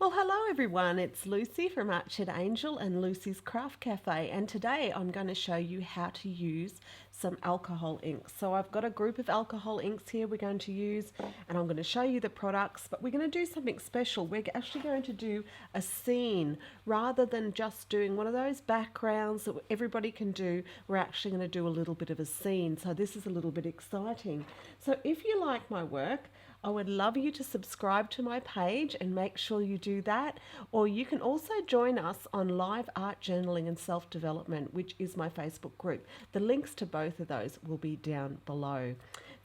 Well, hello everyone, it's Lucy from Arched Angel and Lucy's Craft Cafe, and today I'm going to show you how to use some alcohol inks. So I've got a group of alcohol inks here we're going to use, and I'm going to show you the products, but we're going to do something special. We're actually going to do a scene rather than just doing one of those backgrounds that everybody can do. We're actually going to do a little bit of a scene, so this is a little bit exciting. So if you like my work, I would love you to subscribe to my page and make sure you do that. Or you can also join us on Live Art Journaling and Self-Development, which is my Facebook group. The links to both of those will be down below.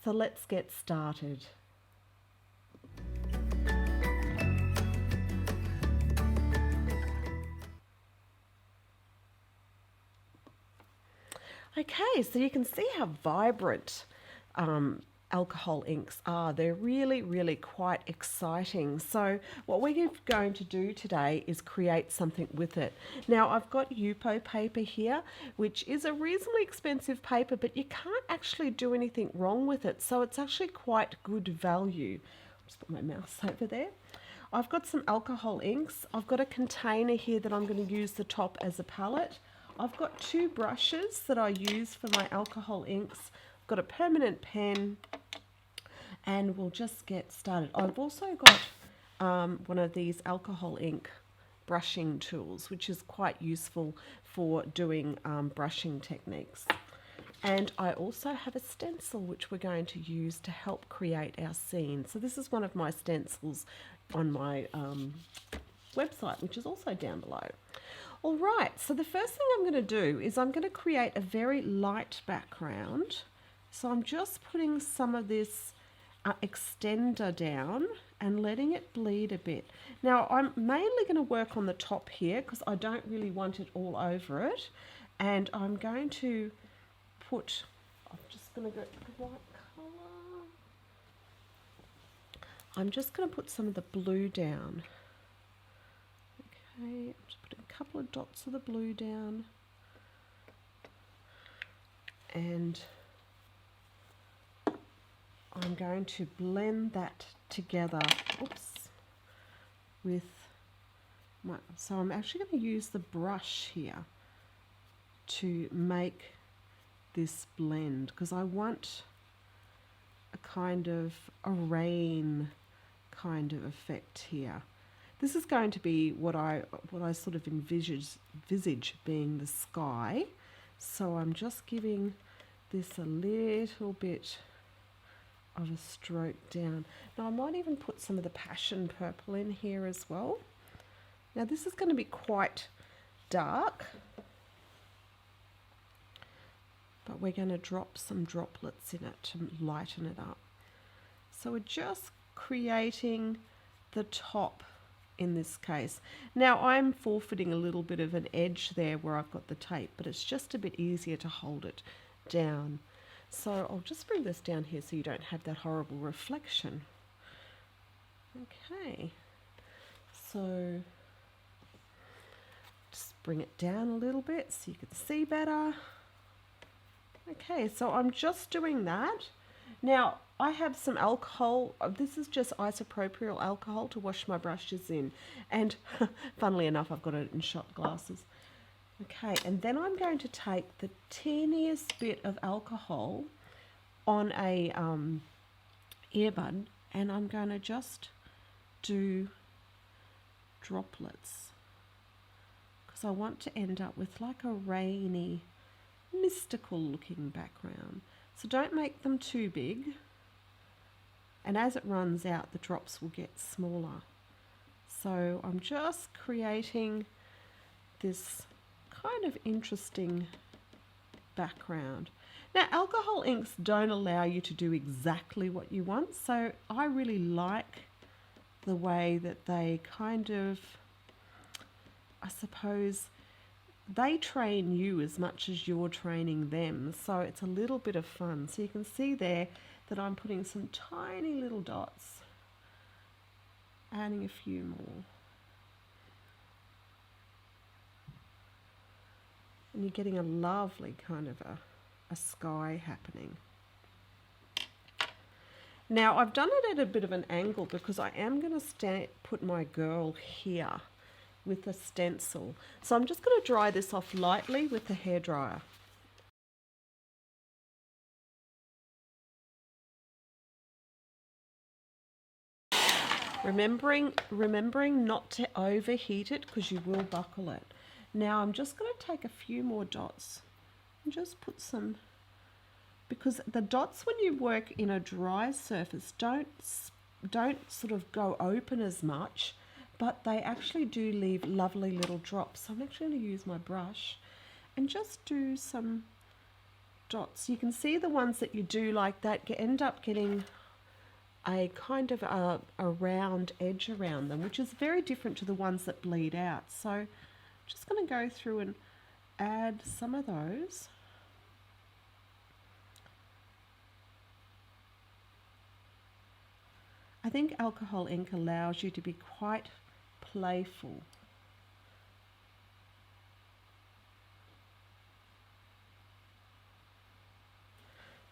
So let's get started. Okay, so you can see how vibrant alcohol inks are. They're really quite exciting. So what we're going to do today is create something with it. Now I've got Yupo paper here, which is a reasonably expensive paper, but you can't actually do anything wrong with it. So it's actually quite good value. I'll just put my mouse over there. I've got some alcohol inks. I've got a container here that I'm going to use the top as a palette. I've got two brushes that I use for my alcohol inks. I've got a permanent pen, and we'll just get started. I've also got one of these alcohol ink brushing tools, which is quite useful for doing brushing techniques. And I also have a stencil which we're going to use to help create our scene. So this is one of my stencils on my website, which is also down below. All right, so the first thing I'm going to do is I'm going to create a very light background. So I'm just putting some of this extender down and letting it bleed a bit. Now I'm mainly going to work on the top here because I don't really want it all over it. And I'm going to put, I'm just going to go the right colour. I'm just going to put some of the blue down. Okay, I'm just putting a couple of dots of the blue down. And I'm going to blend that together, with my, so I'm actually going to use the brush here to make this blend because I want a kind of a rain kind of effect here. This is going to be what I sort of envisage being the sky. So I'm just giving this a little bit of a stroke down. Now I might even put some of the passion purple in here as well. Now this is going to be quite dark, but we're going to drop some droplets in it to lighten it up. So we're just creating the top in this case. Now I'm forfeiting a little bit of an edge there where I've got the tape, but it's just a bit easier to hold it down. So I'll just bring this down here so you don't have that horrible reflection. Okay, so just bring it down a little bit so you can see better. Okay, so I'm just doing that. Now I have some alcohol. This is just isopropyl alcohol to wash my brushes in, and funnily enough I've got it in shot glasses. Okay, and then I'm going to take the teeniest bit of alcohol on a earbud, and I'm going to just do droplets because I want to end up with like a rainy, mystical looking background. So don't make them too big, and as it runs out the drops will get smaller. So I'm just creating this kind of interesting background. Now alcohol inks don't allow you to do exactly what you want, so I really like the way that they kind of, I suppose, they train you as much as you're training them, so it's a little bit of fun. So you can see there that I'm putting some tiny little dots, adding a few more. And you're getting a lovely kind of a sky happening. Now I've done it at a bit of an angle because I am going to put my girl here with a stencil. So I'm just going to dry this off lightly with the hairdryer. Remembering not to overheat it because you will buckle it. Now I'm just going to take a few more dots and just put some, because the dots when you work in a dry surface don't sort of go open as much, but they actually do leave lovely little drops. So I'm actually going to use my brush and just do some dots. You can see the ones that you do like that end up getting a kind of a round edge around them, which is very different to the ones that bleed out. So I'm just going to go through and add some of those. I think alcohol ink allows you to be quite playful.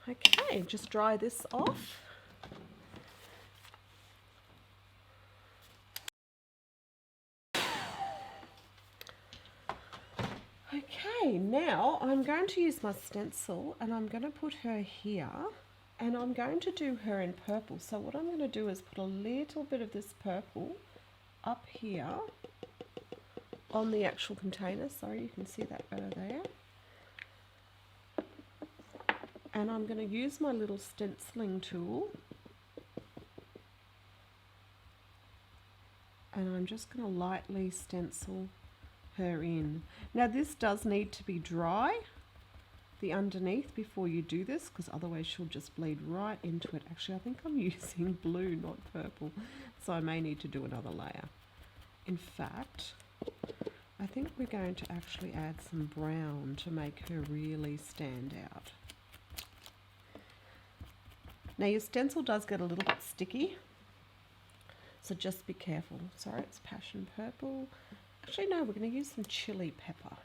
Okay, just dry this off. Okay, now I'm going to use my stencil and I'm going to put her here and I'm going to do her in purple. So what I'm going to do is put a little bit of this purple up here on the actual container. Sorry, you can see that better there. And I'm going to use my little stenciling tool and I'm just going to lightly stencil her in. Now this does need to be dry, the underneath, before you do this, because otherwise she'll just bleed right into it. Actually, I think I'm using blue, not purple, so I may need to do another layer. In fact, I think we're going to actually add some brown to make her really stand out. Now your stencil does get a little bit sticky, so just be careful. Sorry, it's passion purple. Actually, no, we're going to use some chili pepper.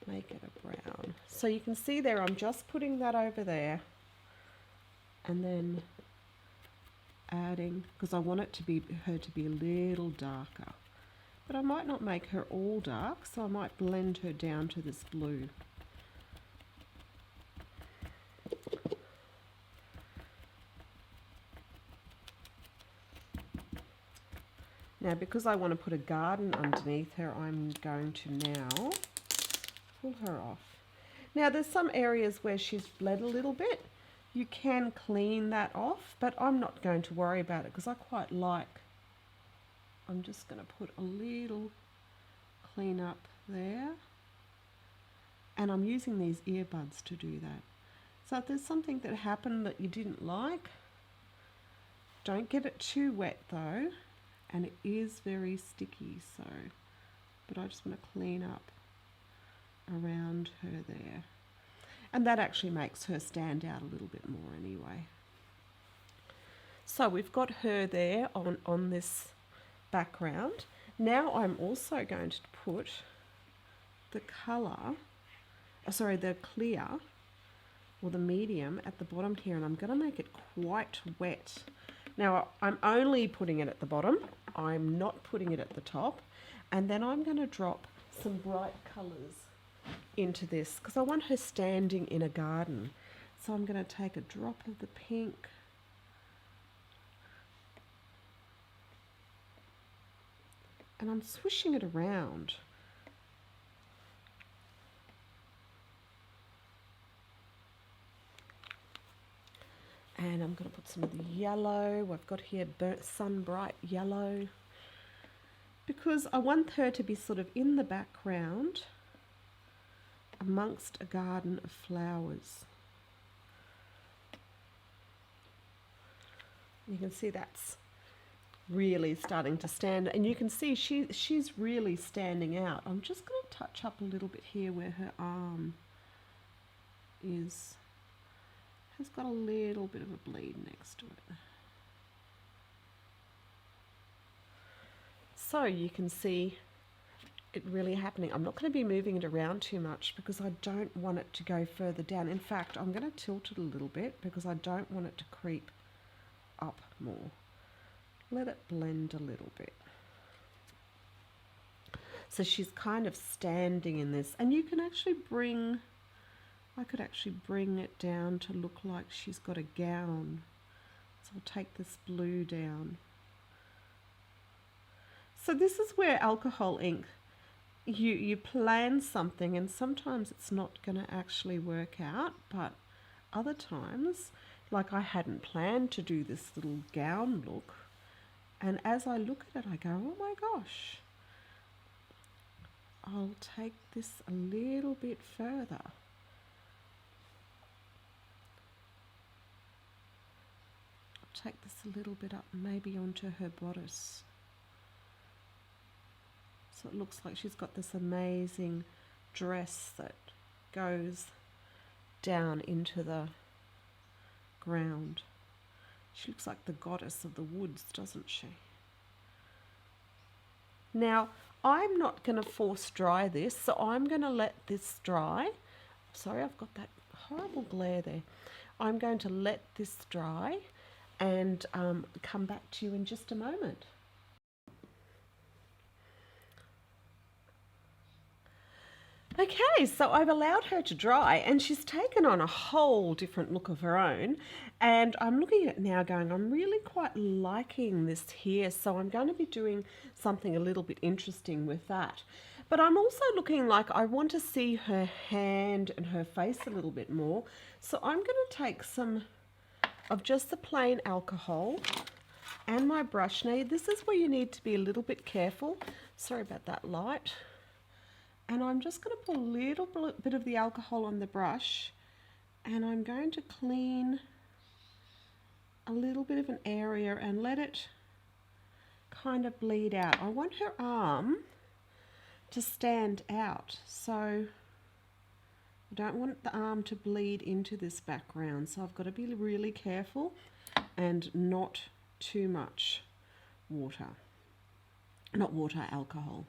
Make it a brown. So you can see there, I'm just putting that over there and then adding, because I want it to be her to be a little darker. But I might not make her all dark, so I might blend her down to this blue. Now, because I want to put a garden underneath her, I'm going to now pull her off. Now, there's some areas where she's bled a little bit. You can clean that off, but I'm not going to worry about it because I quite like. I'm just going to put a little clean up there. And I'm using these earbuds to do that. So if there's something that happened that you didn't like, don't get it too wet though. And it is very sticky, so, but I just want to clean up around her there. And that actually makes her stand out a little bit more anyway. So we've got her there on this background. Now I'm also going to put the colour, the clear, or the medium at the bottom here, and I'm going to make it quite wet. Now I'm only putting it at the bottom, I'm not putting it at the top, and then I'm going to drop some bright colours into this because I want her standing in a garden. So I'm going to take a drop of the pink, and I'm swishing it around. And I'm going to put some of the yellow. I've got here burnt sun bright yellow, because I want her to be sort of in the background amongst a garden of flowers. You can see that's really starting to stand, and you can see she's really standing out. I'm just going to touch up a little bit here where her arm is. Has got a little bit of a bleed next to it. So you can see it really happening. I'm not going to be moving it around too much because I don't want it to go further down. In fact, I'm going to tilt it a little bit because I don't want it to creep up more. Let it blend a little bit. So she's kind of standing in this, and you can actually I could actually bring it down to look like she's got a gown. So I'll take this blue down. So this is where alcohol ink, you plan something and sometimes it's not going to actually work out, but other times, like I hadn't planned to do this little gown look, and as I look at it I go, oh my gosh, I'll take this a little bit further. I'll take this a little bit up, maybe onto her bodice. So it looks like she's got this amazing dress that goes down into the ground. She looks like the goddess of the woods, doesn't she? Now, I'm not going to force dry this, so I'm going to let this dry. Sorry, I've got that horrible glare there. I'm going to let this dry and come back to you in just a moment. Okay, so I've allowed her to dry and she's taken on a whole different look of her own, and I'm looking at it now going, I'm really quite liking this here, so I'm going to be doing something a little bit interesting with that. But I'm also looking like I want to see her hand and her face a little bit more, so I'm going to take some of just the plain alcohol and my brush. Now this is where you need to be a little bit careful. Sorry about that light. And I'm just going to put a little bit of the alcohol on the brush, and I'm going to clean a little bit of an area and let it kind of bleed out. I want her arm to stand out, so I don't want the arm to bleed into this background, so I've got to be really careful and not too much water. Not water, alcohol.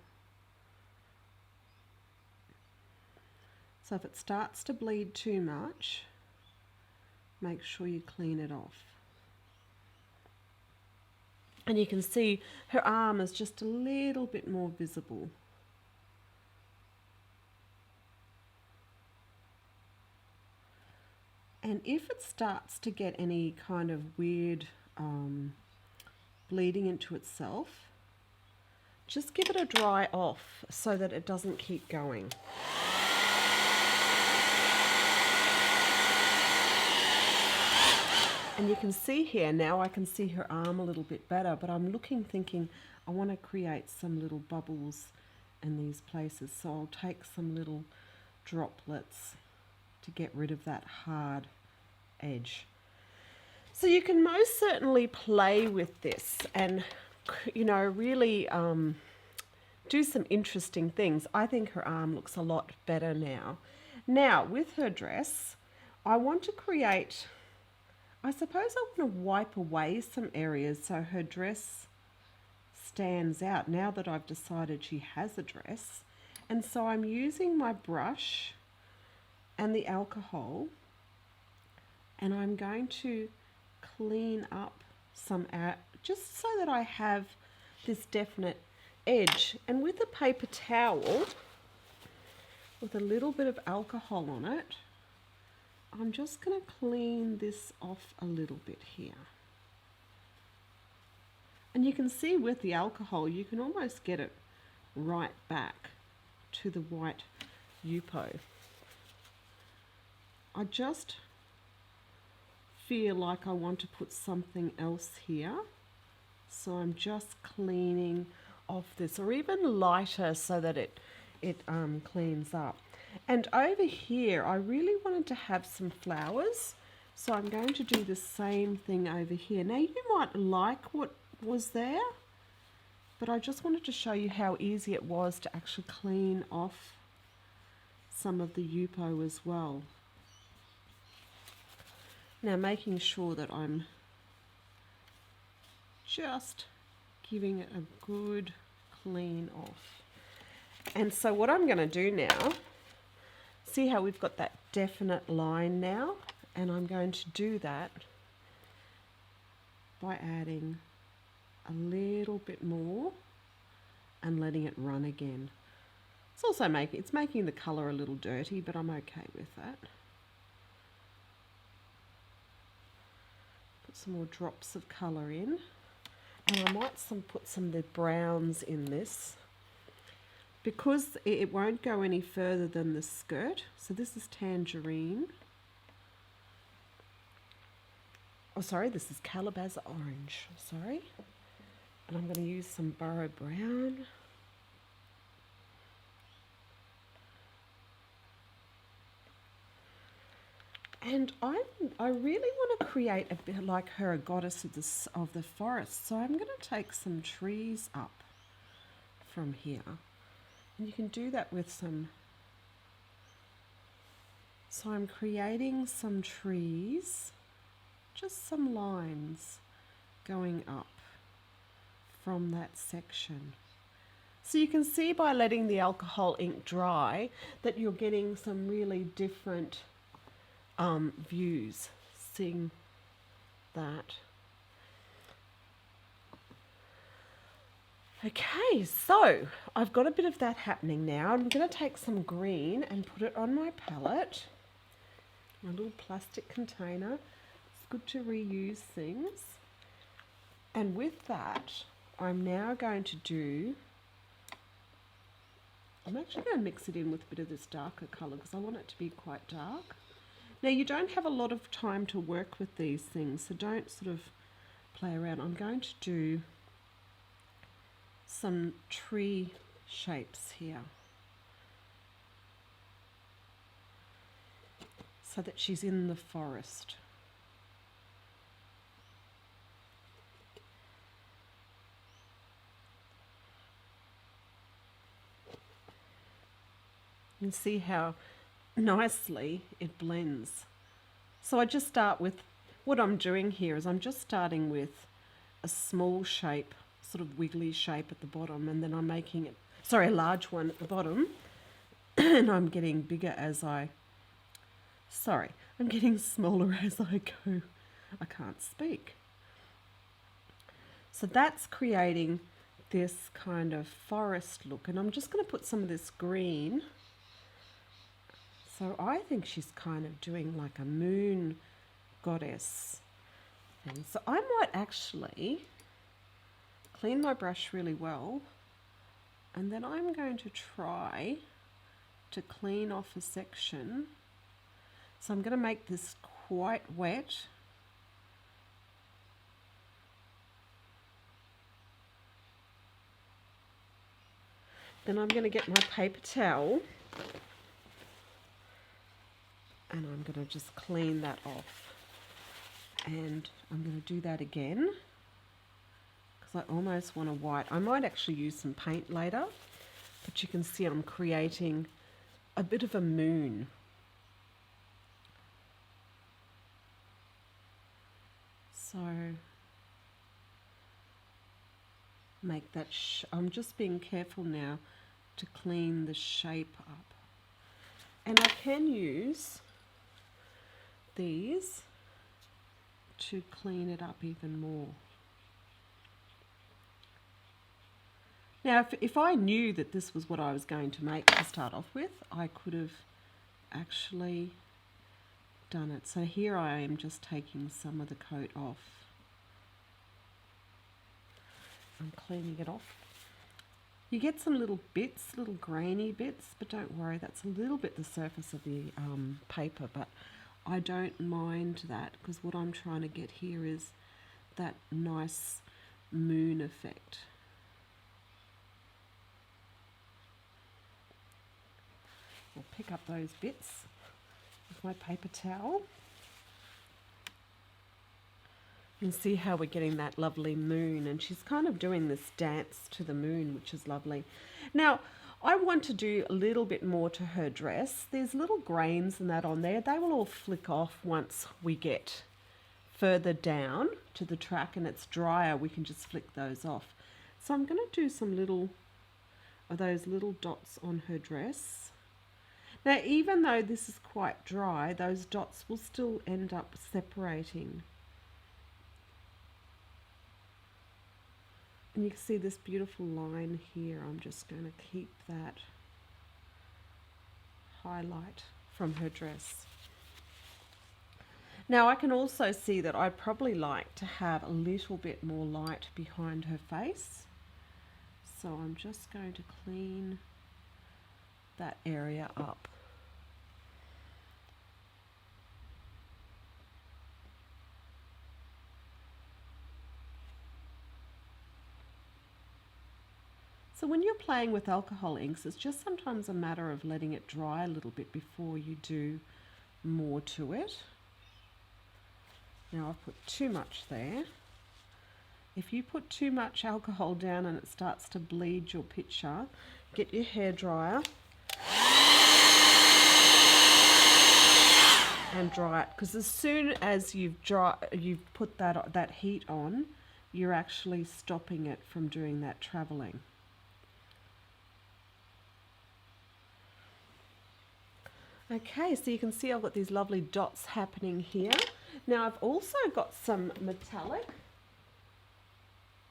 So if it starts to bleed too much, make sure you clean it off. And you can see her arm is just a little bit more visible. And if it starts to get any kind of weird bleeding into itself, just give it a dry off so that it doesn't keep going. And you can see here, now I can see her arm a little bit better, but I'm looking thinking I want to create some little bubbles in these places. So I'll take some little droplets to get rid of that hard edge. So you can most certainly play with this and, you know, really do some interesting things. I think her arm looks a lot better now. Now, with her dress, I want to create, I suppose I want to wipe away some areas so her dress stands out now that I've decided she has a dress. And so I'm using my brush and the alcohol, and I'm going to clean up some out just so that I have this definite edge. And with a paper towel with a little bit of alcohol on it, I'm just going to clean this off a little bit here. And you can see with the alcohol, you can almost get it right back to the white Yupo. I just feel like I want to put something else here. So I'm just cleaning off this, or even lighter so that it cleans up. And over here, I really wanted to have some flowers, so I'm going to do the same thing over here. Now, you might like what was there, but I just wanted to show you how easy it was to actually clean off some of the Yupo as well. Now, making sure that I'm just giving it a good clean off. And so what I'm going to do now, see how we've got that definite line now? And I'm going to do that by adding a little bit more and letting it run again. It's also making the colour a little dirty, but I'm okay with that. Put some more drops of colour in. And I might put some of the browns in this, because it won't go any further than the skirt. So this is tangerine. Oh, sorry, this is calabaza orange. Sorry. And I'm going to use some burro brown. And I really want to create a bit like her, a goddess of the forest. So I'm going to take some trees up from here. And you can do that with some. So I'm creating some trees, just some lines going up from that section. So you can see by letting the alcohol ink dry that you're getting some really different views, seeing that. Okay, so I've got a bit of that happening now. I'm going to take some green and put it on my palette, my little plastic container. It's good to reuse things. And with that, I'm now going to do, I'm actually going to mix it in with a bit of this darker colour because I want it to be quite dark. Now you don't have a lot of time to work with these things, so don't sort of play around. I'm going to do some tree shapes here so that she's in the forest. You can see how nicely it blends. So I just start with, what I'm doing here is I'm just starting with a small shape, sort of wiggly shape at the bottom, and then I'm making it, sorry, a large one at the bottom, and I'm getting bigger as I'm getting smaller as I go. I can't speak. So that's creating this kind of forest look, and I'm just going to put some of this green. So I think she's kind of doing like a moon goddess thing. So I might actually clean my brush really well, and then I'm going to try to clean off a section. So I'm going to make this quite wet. Then I'm going to get my paper towel and I'm going to just clean that off. And I'm going to do that again because I almost want a white. I might actually use some paint later, but you can see I'm creating a bit of a moon. So make that, I'm just being careful now to clean the shape up. And I can use these to clean it up even more. Now, if I knew that this was what I was going to make to start off with, I could have actually done it. So here I am just taking some of the coat off. I'm cleaning it off. You get some little bits, little grainy bits, but don't worry, that's a little bit the surface of the paper, but I don't mind that because what I'm trying to get here is that nice moon effect. I'll pick up those bits with my paper towel. You can see how we're getting that lovely moon, and she's kind of doing this dance to the moon, which is lovely. Now, I want to do a little bit more to her dress. There's little grains and that on there. They will all flick off once we get further down to the track and it's drier. We can just flick those off. So I'm going to do some little of those little dots on her dress. Now, even though this is quite dry, those dots will still end up separating. And you can see this beautiful line here. I'm just going to keep that highlight from her dress. Now I can also see that I'd probably like to have a little bit more light behind her face. So I'm just going to clean that area up. So when you're playing with alcohol inks, it's just sometimes a matter of letting it dry a little bit before you do more to it. Now I've put too much there. If you put too much alcohol down and it starts to bleed your picture, get your hairdryer and dry it, because as soon as you've put that heat on, you're actually stopping it from doing that traveling. Okay, so you can see I've got these lovely dots happening here. Now I've also got some metallic,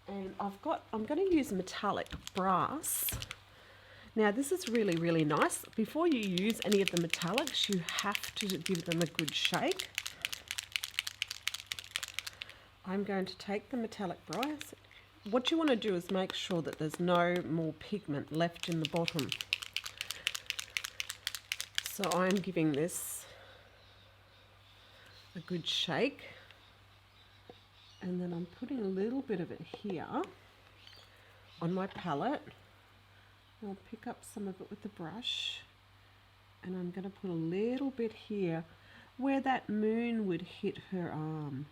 and I'm going to use metallic brass. Now this is really, really nice. Before you use any of the metallics, you have to give them a good shake. I'm going to take the metallic brass. What you want to do is make sure that there's no more pigment left in the bottom. So I'm giving this a good shake, and then I'm putting a little bit of it here on my palette. I'll pick up some of it with the brush, and I'm going to put a little bit here where that moon would hit her arm.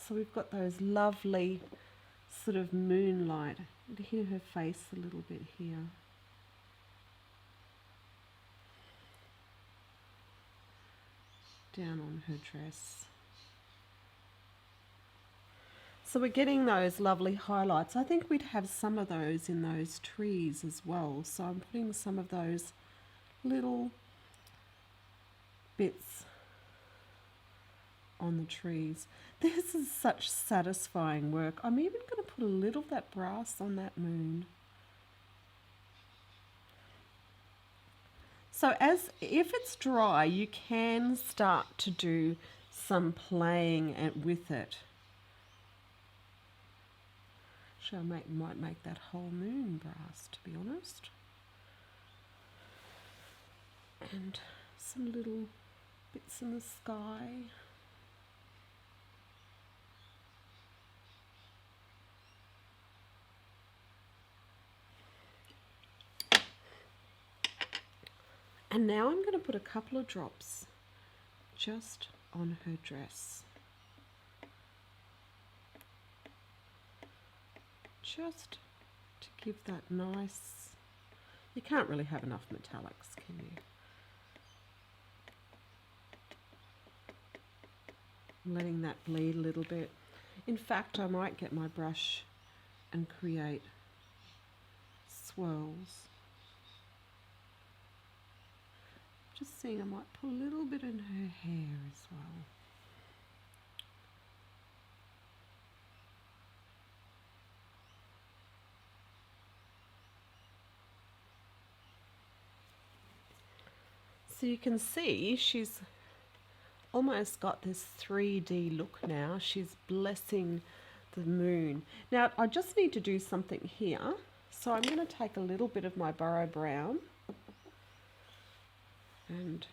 So we've got those lovely sort of moonlight to hit her face a little bit here. Down on her dress. So we're getting those lovely highlights. I think we'd have some of those in those trees as well. So I'm putting some of those little bits on the trees. This is such satisfying work. I'm even going to put a little of that brass on that moon. So if it's dry, you can start to do some playing with it. Actually, might make that whole moon brass, to be honest. And some little bits in the sky. And now I'm going to put a couple of drops just on her dress. Just to give that nice, you can't really have enough metallics, can you? I'm letting that bleed a little bit. In fact, I might get my brush and create swirls. Just seeing, I might put a little bit in her hair as well. So you can see she's almost got this 3D look now. She's blessing the moon. Now I just need to do something here. So I'm going to take a little bit of my Burrow Brown and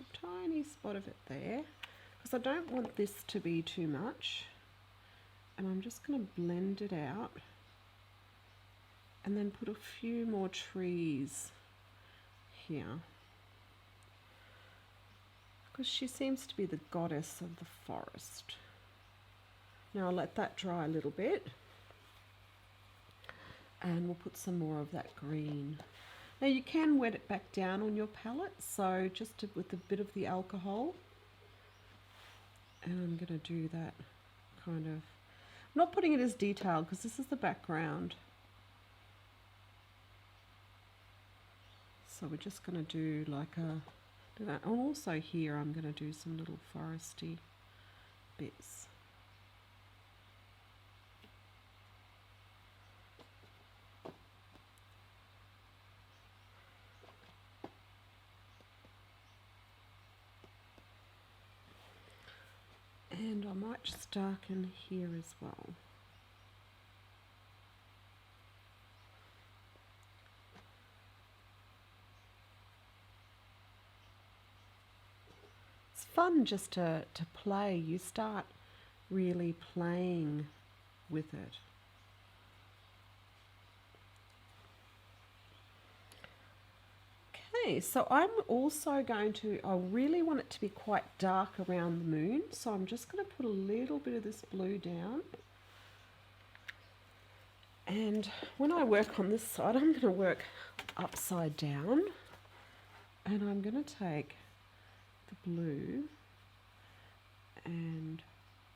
a tiny spot of it there, because I don't want this to be too much. And I'm just going to blend it out and then put a few more trees here, because she seems to be the goddess of the forest. Now I'll let that dry a little bit, and we'll put some more of that green. Now you can wet it back down on your palette, so just with a bit of the alcohol. And I'm going to do that kind of, I'm not putting it as detailed because this is the background. So we're just going to do like a, and also here I'm going to do some little foresty bits. And I might just darken here as well. It's fun just to play. You start really playing with it. Okay, so I'm also going to, I really want it to be quite dark around the moon, so I'm just going to put a little bit of this blue down. And when I work on this side, I'm going to work upside down, and I'm going to take the blue and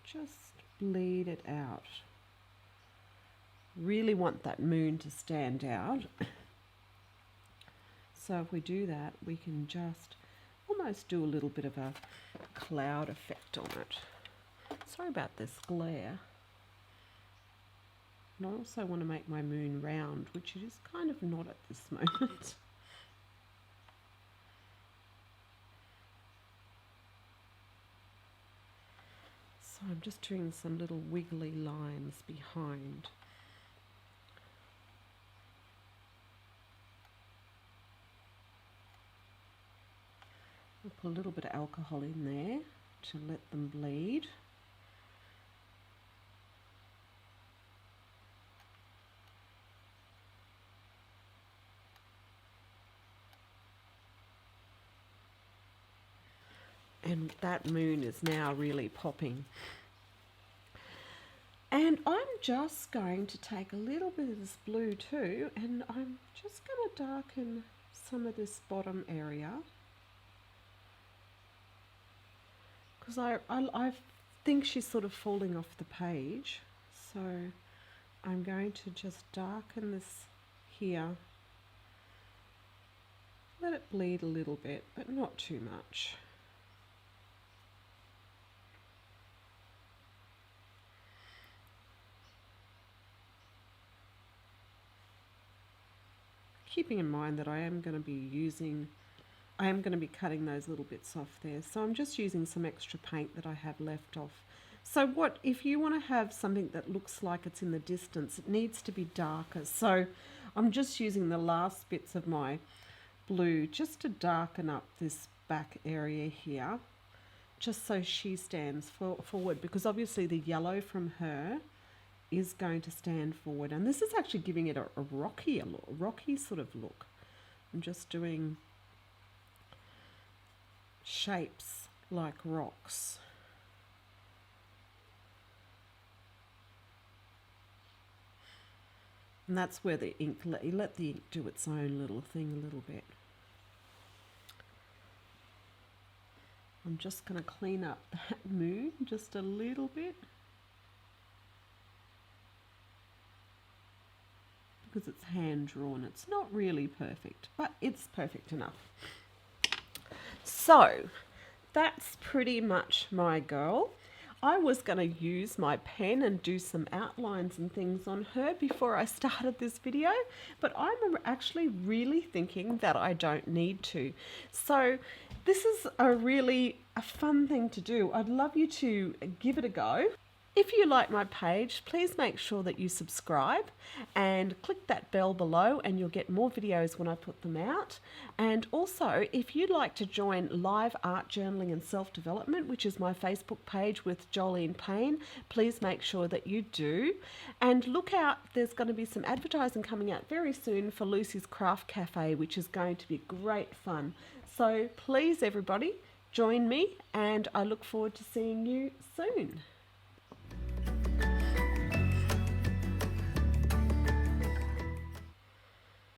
just bleed it out. Really want that moon to stand out. So if we do that, we can just almost do a little bit of a cloud effect on it. Sorry about this glare. And I also want to make my moon round, which it is kind of not at this moment. So I'm just doing some little wiggly lines behind. I'll put a little bit of alcohol in there to let them bleed. And that moon is now really popping. And I'm just going to take a little bit of this blue too, and I'm just going to darken some of this bottom area. Because I think she's sort of falling off the page, so I'm going to just darken this here. Let it bleed a little bit, but not too much. Keeping in mind that I am going to be cutting those little bits off there. So I'm just using some extra paint that I have left off. So if you want to have something that looks like it's in the distance, it needs to be darker. So I'm just using the last bits of my blue just to darken up this back area here, just so she stands forward, because obviously the yellow from her is going to stand forward, and this is actually giving it a rocky sort of look. I'm just doing shapes like rocks. And that's where the ink, you let the ink do its own little thing a little bit. I'm just going to clean up that moon just a little bit, because it's hand drawn. It's not really perfect, but it's perfect enough. So that's pretty much my girl. I was going to use my pen and do some outlines and things on her before I started this video, but I'm actually really thinking that I don't need to. So this is a fun thing to do. I'd love you to give it a go. If you like my page, please make sure that you subscribe and click that bell below, and you'll get more videos when I put them out. And also, if you'd like to join Live Art Journaling and Self-Development, which is my Facebook page with Jolene Payne, please make sure that you do. And look out, there's going to be some advertising coming out very soon for Lucy's Craft Cafe, which is going to be great fun. So please, everybody, join me, and I look forward to seeing you soon.